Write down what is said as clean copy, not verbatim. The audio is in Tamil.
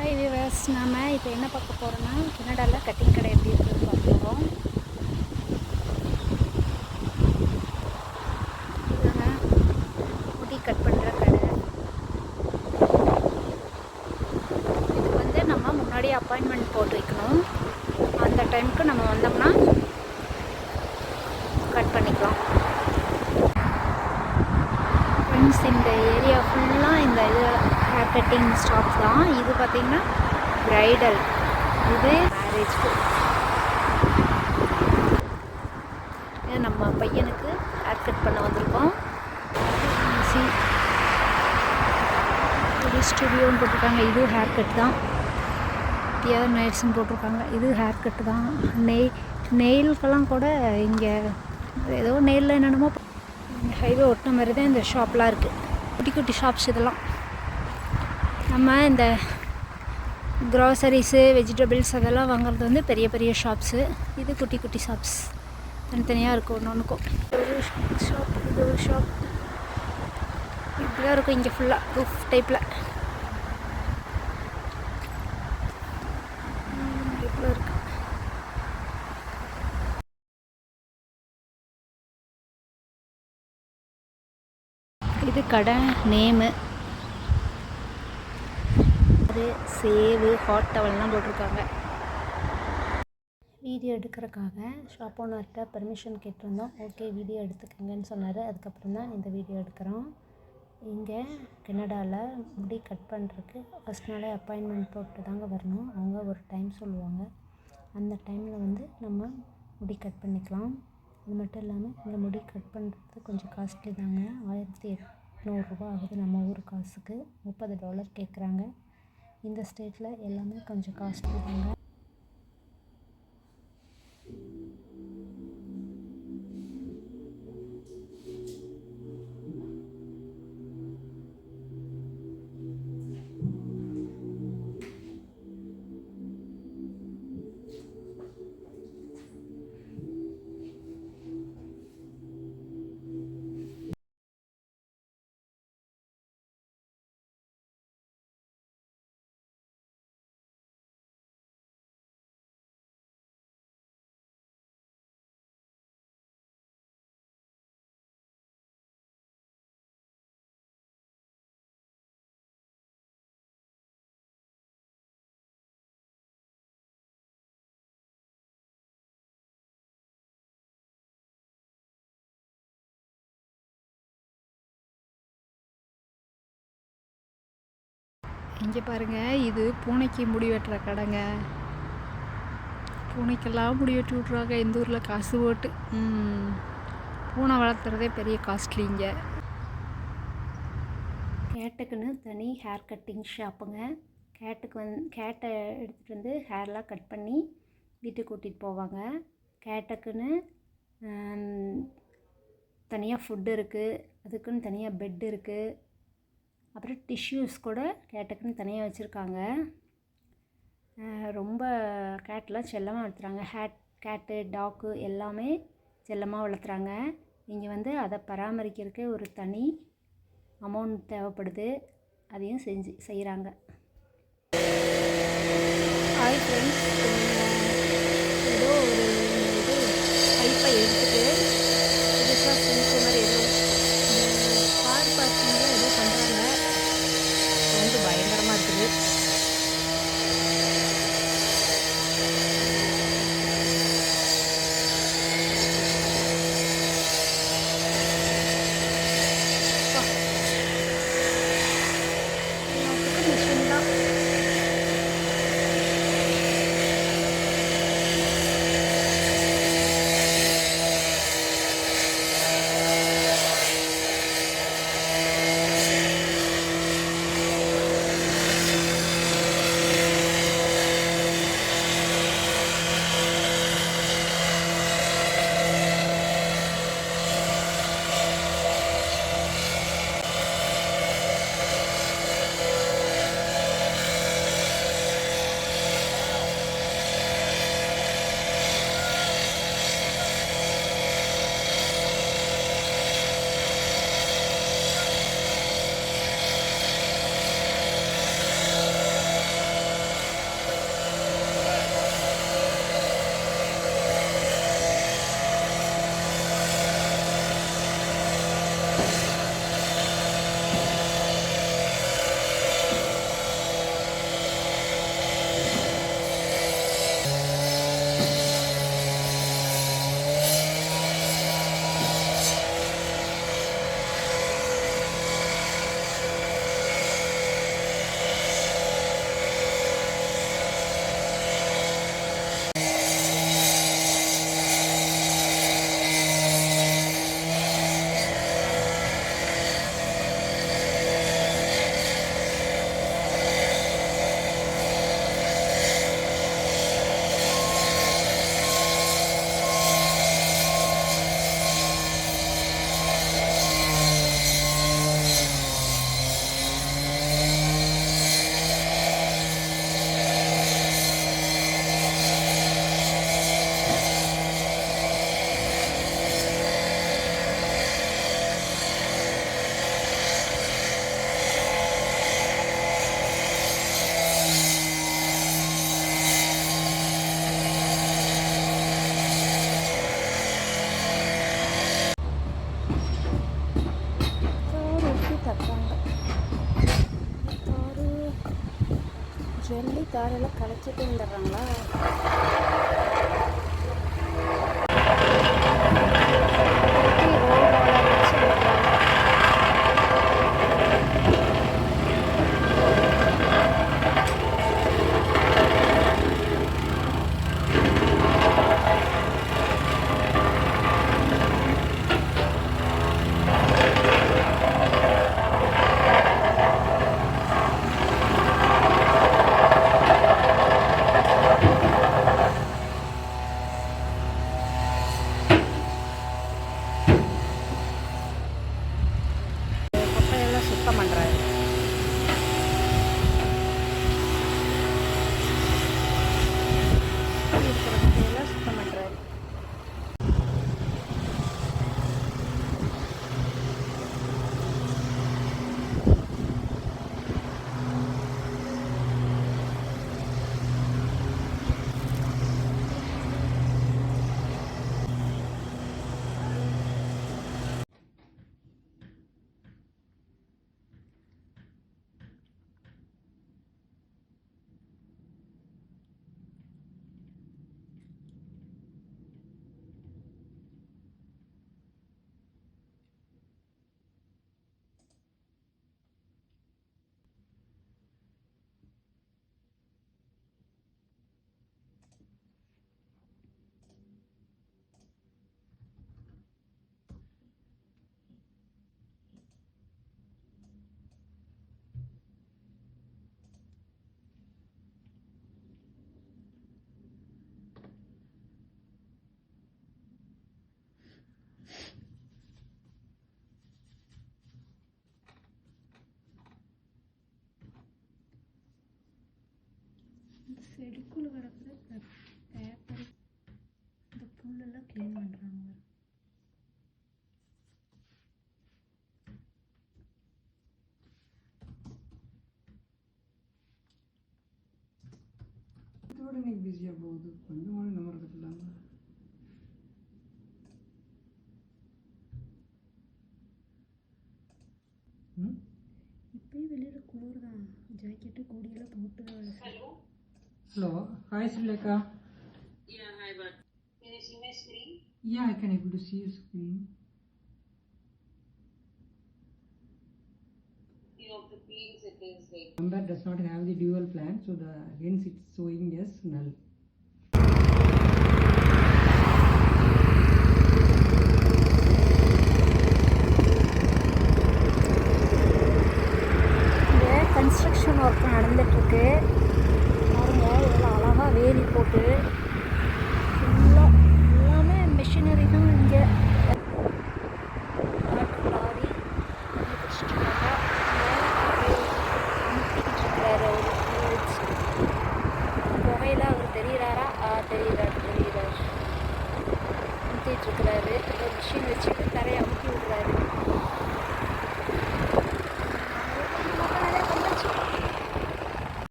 ஹாய் வியூவர்ஸ், நாம் இப்போ என்ன பார்க்க போகிறோன்னா கனடாவில் கட்டிங் கடை எப்படி இருக்குதுன்னு பார்க்க போகிறோம். இதுதாங்க முடி கட் பண்ணுற கடை. இதுக்கு வந்து நம்ம முன்னாடியே அப்பாயின்மெண்ட் போட்டு வைக்கணும். அந்த டைமுக்கு நம்ம வந்தோம்னா கட் பண்ணிக்கலாம். ஃப்ரெண்ட்ஸ், இந்த ஏரியா ஃபுல்லாக இந்த இது ஹேர் கட்டிங் ஸ்டாப்ஸ் தான். இது பார்த்திங்கன்னா ப்ரைடல், இது மேரேஜ்க்கு. இது நம்ம பையனுக்கு ஹேர் கட் பண்ண வந்திருக்கோம். இது ஸ்டுடியோன்னு போட்டிருக்காங்க. இது ஹேர் கட் தான். பியர் நைட்ஸ்ன்னு போட்டிருக்காங்க. இது ஹேர் கட்டு தான். நெயிலுக்கெல்லாம் கூட இங்கே ஏதோ நெயிலில் என்னென்னமோ ஹைவே ஒட்டின மாதிரி தான் இந்த ஷாப்லாம் இருக்குது. குட்டி குட்டி ஷாப்ஸ் இதெல்லாம். நம்ம இந்த க்ராசரிஸு, வெஜிடபிள்ஸ் அதெல்லாம் வாங்குறது வந்து பெரிய பெரிய ஷாப்ஸு. இது குட்டி குட்டி ஷாப்ஸ், தனித்தனியாக இருக்கும் ஒன்று ஒன்றுக்கும். ஒரு ஷாப், இது ஒரு ஷாப். இப்படிதான் இருக்கும் இங்கே ஃபுல்லாக ரூஃப் டைப்பில். இப்படி இருக்குது. இது கடை நேமு. அது சேவு, ஹாட் டவல்லாம் போட்டிருக்காங்க. வீடியோ எடுக்கிறதுக்காக ஷாப் ஓனர்கிட்ட பெர்மிஷன் கேட்டிருந்தோம். ஓகே, வீடியோ எடுத்துக்கங்கன்னு சொன்னார். அதுக்கப்புறம் தான் இந்த வீடியோ எடுக்கிறோம். இங்கே கனடாவில் முடி கட் பண்ணுறதுக்கு ஃபஸ்ட் நாளே அப்பாயின்மெண்ட் போட்டு தாங்க வரணும். அவங்க ஒரு டைம் சொல்லுவாங்க. அந்த டைமில் வந்து நம்ம முடி கட் பண்ணிக்கலாம். அது மட்டும் இல்லாமல் இந்த முடி கட் பண்ணுறது கொஞ்சம் காஸ்ட்லி தாங்க. 1800 ரூபா ஆகுது நம்ம ஊர் காசுக்கு. $30 கேட்குறாங்க. இந்த ஸ்டேட்டில் எல்லாமே கொஞ்சம் காஸ்ட்லி தாங்க. இங்கே பாருங்கள், இது பூனைக்கு முடி வெட்டுற கடைங்க. பூனைக்கெல்லாம் முடி வெட்டி விட்ருவாங்க இந்த ஊரில் காசு போட்டு. பூனை வளர்த்துறதே பெரிய காஸ்ட்லி இங்கே. கேட்டுக்குன்னு தனி ஹேர் கட்டிங் ஷாப்புங்க. கேட்டை எடுத்துகிட்டு வந்து ஹேர்லாம் கட் பண்ணி வீட்டுக்கு கூட்டிகிட்டு போவாங்க. கேட்டுக்குன்னு தனியாக ஃபுட்டு இருக்குது, அதுக்குன்னு தனியாக பெட் இருக்குது. அப்புறம் டிஷ்யூஸ் கூட கேட்டுக்குன்னு தனியாக வச்சுருக்காங்க. ரொம்ப கேட்லாம் செல்லமாக வளர்த்துறாங்க. கேட்டு, டாக்கு எல்லாமே செல்லமாக வளர்த்துறாங்க. இங்கே வந்து அதை பராமரிக்கிறதுக்கு ஒரு தனி அமௌண்ட் தேவைப்படுது. அதையும் செய்கிறாங்க. ஹாய் ஃப்ரெண்ட்ஸ், ஏதோ ஒரு இது பைப்பை எடுத்துகிட்டு புதுசாக செஞ்ச மாதிரி ஏதோ கார் பார்க்கிங்கில் ஏதோ பண்ணுறாங்க. வந்து பயங்கரமாக இருக்குது. எல்லாத்துக்கும் மிஷின் தான். ஜல்லி காலையில் களைச்சிட்டு வந்துடுறாங்களா? குப்பையெல்லாம் சுத்தம் பண்ணுறாரு. இருக்கிற குப்பையெல்லாம் சுத்தம் பண்ணுறாரு. இந்த செடிக்குள்ள கிடக்குற பேப்பர், இந்த புல்லெல்லாம் க்ளீன் பண்ணுறாங்க. இதோட இன்னைக்கு பிஸியாக போகுது. கொஞ்சமான நம்பர் கட்டலாங்க. இப்போயும் வெளியில் குளிர் தான். ஜாக்கெட்டு கூடியெல்லாம் போட்டு தான் வேலை செய்யும். Hello. Hi, Srilekha. Yeah, hi, but can you see my screen? Yeah, I can able to see your screen. You know, the fields it is like. Number does not have the dual plan, so the hence it's showing as null. இங்கே கன்ஸ்ட்ரக்ஷன் ஒர்க் நடந்துட்டுருக்கு. பாருங்க, இவ்வளோ அழகாக வேலி போட்டு ஃபுல்லாக எல்லாமே மிஷினரி தான். இங்கே லாரி பிடிச்சிட்ருக்காங்க. அமுத்திக்கிட்டு இருக்கிறாரு அவர். புகையில் அவர் தெரிகிறாரா? தெரிகிறார். அமுத்திட்டு இருக்கிறாரு. மிஷின் வச்சுட்டு தரையை அமுத்தி விடுறாரு.